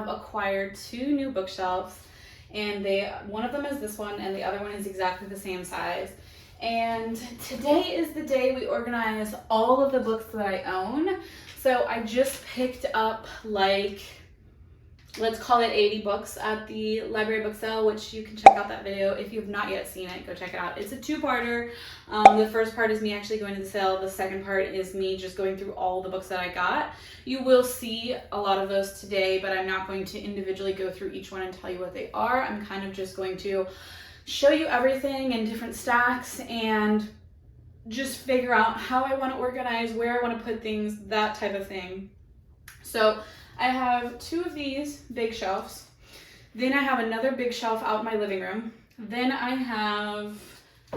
have acquired 2 new bookshelves, and one of them is this one and the other one is exactly the same size. And today is the day we organize all of the books that I own. So I just picked up, like, let's call it 80 books at the library book sale, which you can check out that video. If you've not yet seen it, go check it out. It's a 2-parter. The first part is me actually going to the sale. The second part is me just going through all the books that I got. You will see a lot of those today, but I'm not going to individually go through each one and tell you what they are. I'm kind of just going to show you everything in different stacks and just figure out how I want to organize, where I want to put things, that type of thing. So I have 2 of these big shelves. Then I have another big shelf out in my living room. Then I have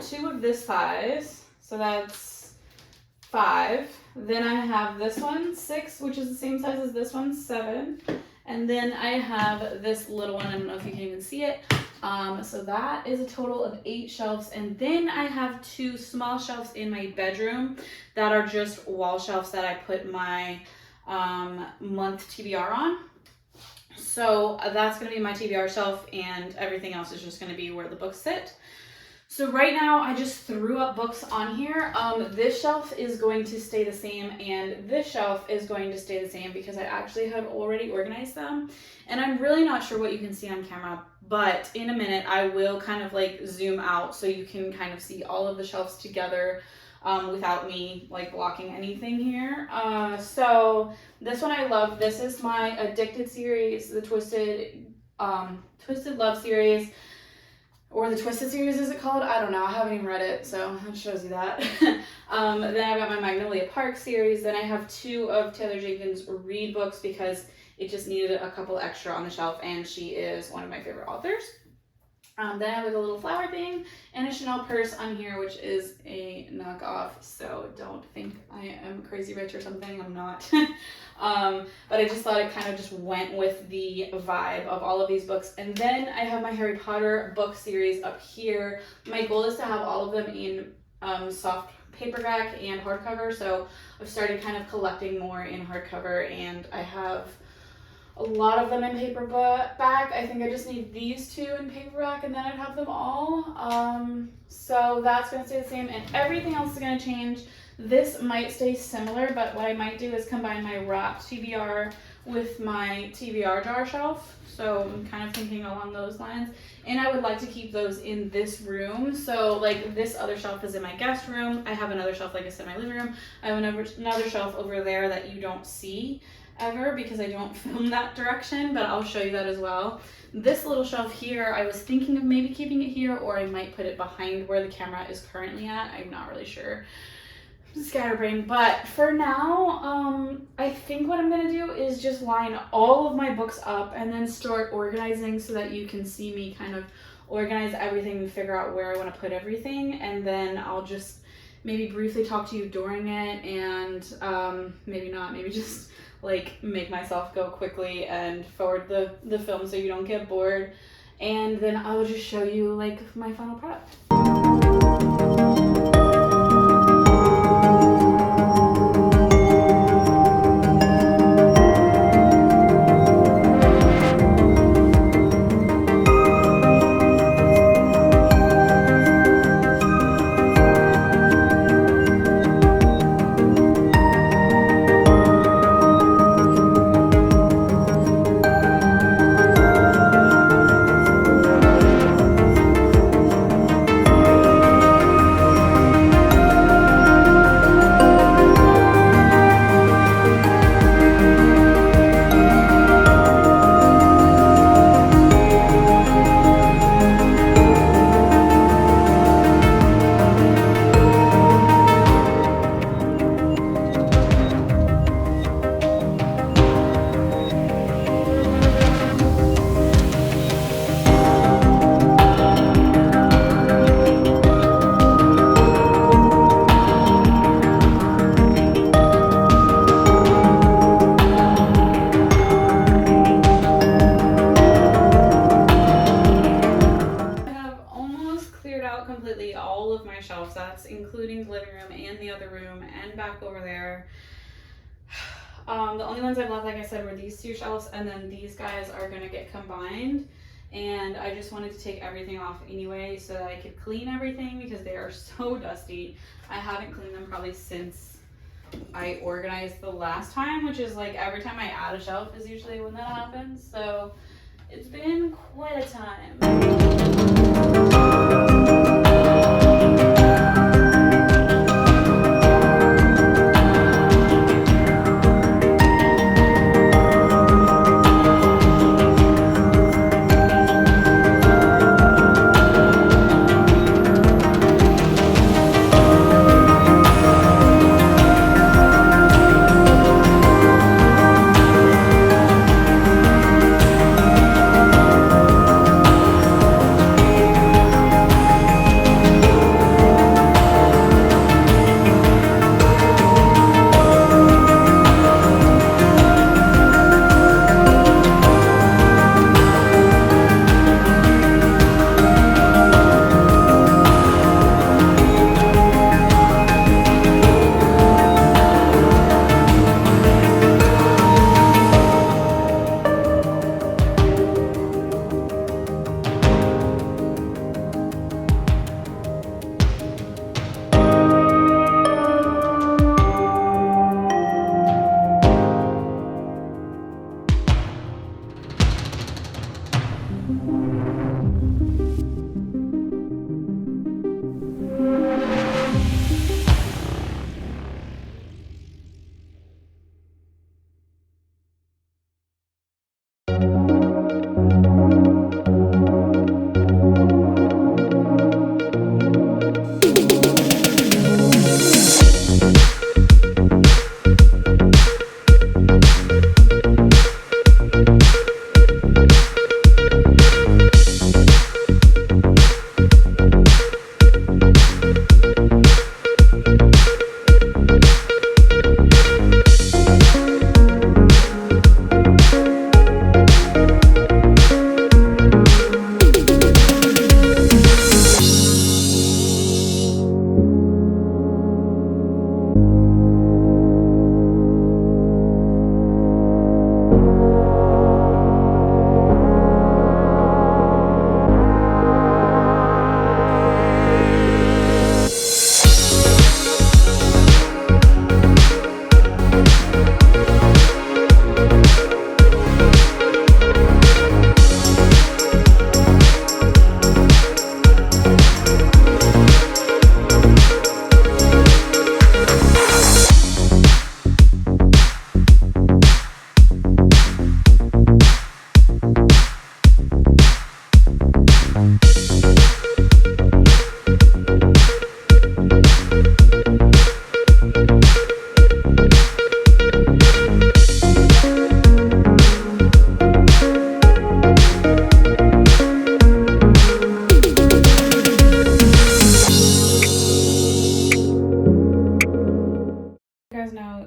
2 of this size, so that's 5. Then I have this one, 6, which is the same size as this one, 7. And then I have this little one, I don't know if you can even see it. So that is a total of 8 shelves. And then I have 2 small shelves in my bedroom that are just wall shelves that I put my month TBR on. So that's going to be my TBR shelf, and everything else is just going to be where the books sit. So right now I just threw up books on here. This shelf is going to stay the same, and this shelf is going to stay the same because I actually have already organized them. And I'm really not sure what you can see on camera, but in a minute I will kind of like zoom out so you can kind of see all of the shelves together without me like blocking anything here. So this one I love. This is my Addicted series, the Twisted Love series, or the Twisted series is it called? I don't know. I haven't even read it, so that shows you that. Then I've got my Magnolia Park series. Then I have 2 of Taylor Jenkins' Read books because it just needed a couple extra on the shelf, and she is one of my favorite authors. Then I have like a little flower thing and a Chanel purse on here, which is a knockoff, so don't think I am crazy rich or something. I'm not. But I just thought it kind of just went with the vibe of all of these books. And then I have my Harry Potter book series up here. My goal is to have all of them in soft paperback and hardcover, so I've started kind of collecting more in hardcover, and I have a lot of them in paperback. I think I just need these 2 in paperback, and then I'd have them all. So that's going to stay the same, and everything else is going to change. This might stay similar, but what I might do is combine my wrapped TBR with my TBR jar shelf. So I'm kind of thinking along those lines. And I would like to keep those in this room. So like this other shelf is in my guest room. I have another shelf, like I said, in my living room. I have another shelf over there that you don't see ever because I don't film that direction, but I'll show you that as well. This little shelf here, I was thinking of maybe keeping it here, or I might put it behind where the camera is currently at. I'm not really sure. Scatterbrain, but for now, I think what I'm gonna do is just line all of my books up and then start organizing so that you can see me kind of organize everything and figure out where I want to put everything, and then I'll just maybe briefly talk to you during it, and maybe not, maybe just like make myself go quickly and forward the film so you don't get bored, and then I'll just show you like my final product. Completely all of my shelves. That's including the living room and the other room and back over there. The only ones I've left, like I said, were these two shelves, and then these guys are gonna get combined. And I just wanted to take everything off anyway so that I could clean everything because they are so dusty. I haven't cleaned them probably since I organized the last time, which is like every time I add a shelf is usually when that happens. So it's been quite a time.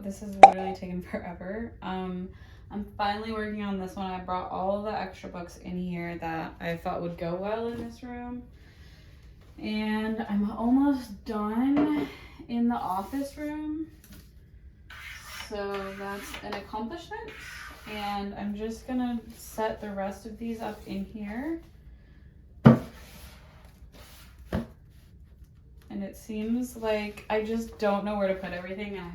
This has literally taken forever. I'm finally working on this one. I brought all of the extra books in here that I thought would go well in this room. And I'm almost done in the office room. So that's an accomplishment. And I'm just gonna set the rest of these up in here. And it seems like I just don't know where to put everything. And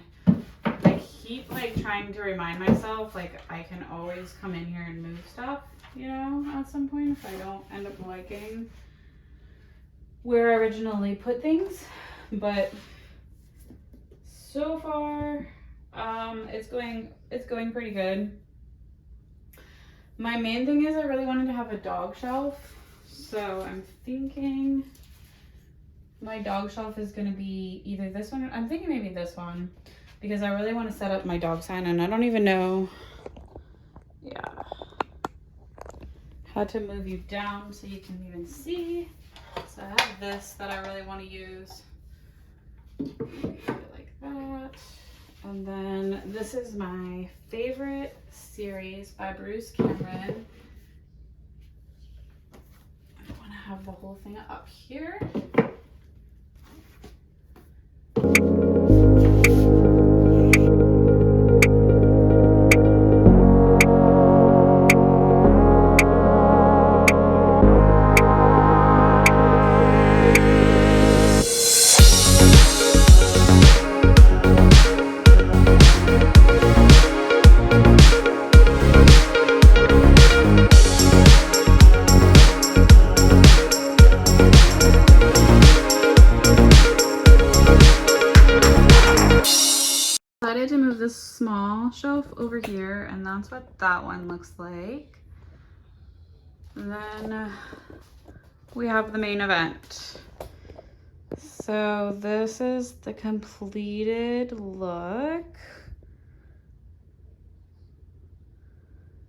I keep like trying to remind myself like I can always come in here and move stuff, you know, at some point if I don't end up liking where I originally put things. But so far it's going pretty good. My main thing is I really wanted to have a dog shelf, so I'm thinking my dog shelf is going to be either this one, I'm thinking maybe this one, because I really want to set up my dog sign, and I don't even know, how to move you down so you can even see. So I have this that I really want to use, like that. And then this is my favorite series by Bruce Cameron. I want to have the whole thing up here. small shelf over here, and that's what that one looks like. And then we have the main event. So this is the completed look.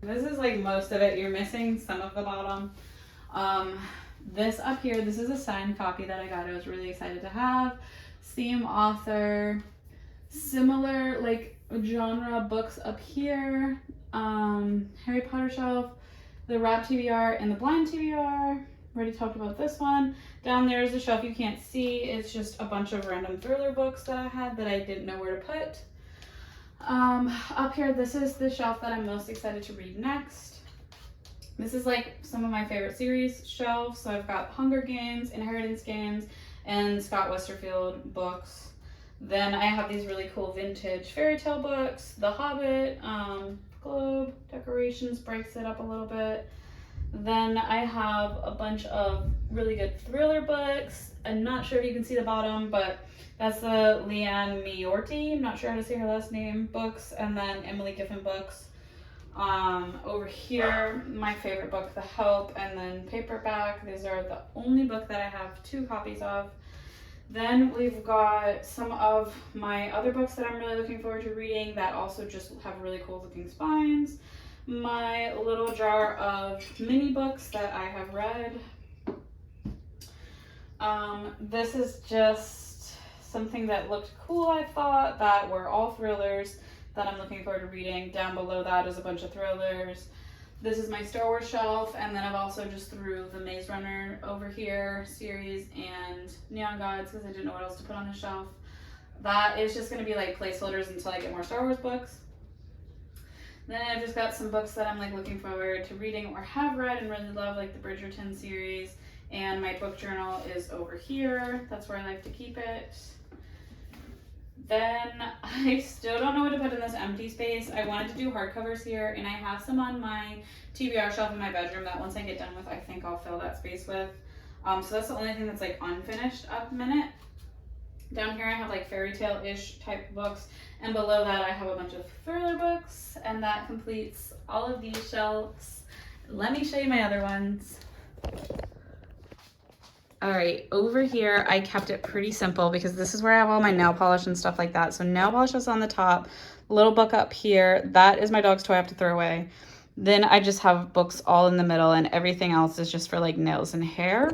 This is like most of it. You're missing some of the bottom. This up here, this is a signed copy that I got. I was really excited to have. Same author, similar like genre books up here. Harry Potter shelf, the Wrapped TBR, and the Blind TBR. Already talked about this one. Down there is a shelf you can't see. It's just a bunch of random thriller books that I had that I didn't know where to put. Up here, this is the shelf that I'm most excited to read next. This is like some of my favorite series shelves. So I've got Hunger Games, Inheritance Games, and Scott Westerfield books. Then I have these really cool vintage fairy tale books. The Hobbit, Globe Decorations breaks it up a little bit. Then I have a bunch of really good thriller books. I'm not sure if you can see the bottom, but that's the Leanne Miorti, I'm not sure how to say her last name, books, and then Emily Giffin books. Over here, my favorite book, The Help, and then paperback. These are the only book that I have 2 copies of. Then we've got some of my other books that I'm really looking forward to reading that also just have really cool looking spines. My little jar of mini books that I have read. This is just something that looked cool, I thought, that were all thrillers that I'm looking forward to reading. Down below that is a bunch of thrillers. This is my Star Wars shelf, and then I've also just threw the Maze Runner over here series and Neon Gods because I didn't know what else to put on the shelf. That is just going to be like placeholders until I get more Star Wars books. Then I've just got some books that I'm like looking forward to reading or have read and really love, like the Bridgerton series. And my book journal is over here. That's where I like to keep it. Then I still don't know what to put in this empty space. I wanted to do hardcovers here, and I have some on my TBR shelf in my bedroom that once I get done with, I think I'll fill that space with. So that's the only thing that's like unfinished at the minute. Down here I have like fairy tale-ish type books, and below that I have a bunch of thriller books, and that completes all of these shelves. Let me show you my other ones. All right, over here, I kept it pretty simple because this is where I have all my nail polish and stuff like that. So nail polish is on the top, little book up here. That is my dog's toy I have to throw away. Then I just have books all in the middle, and everything else is just for like nails and hair.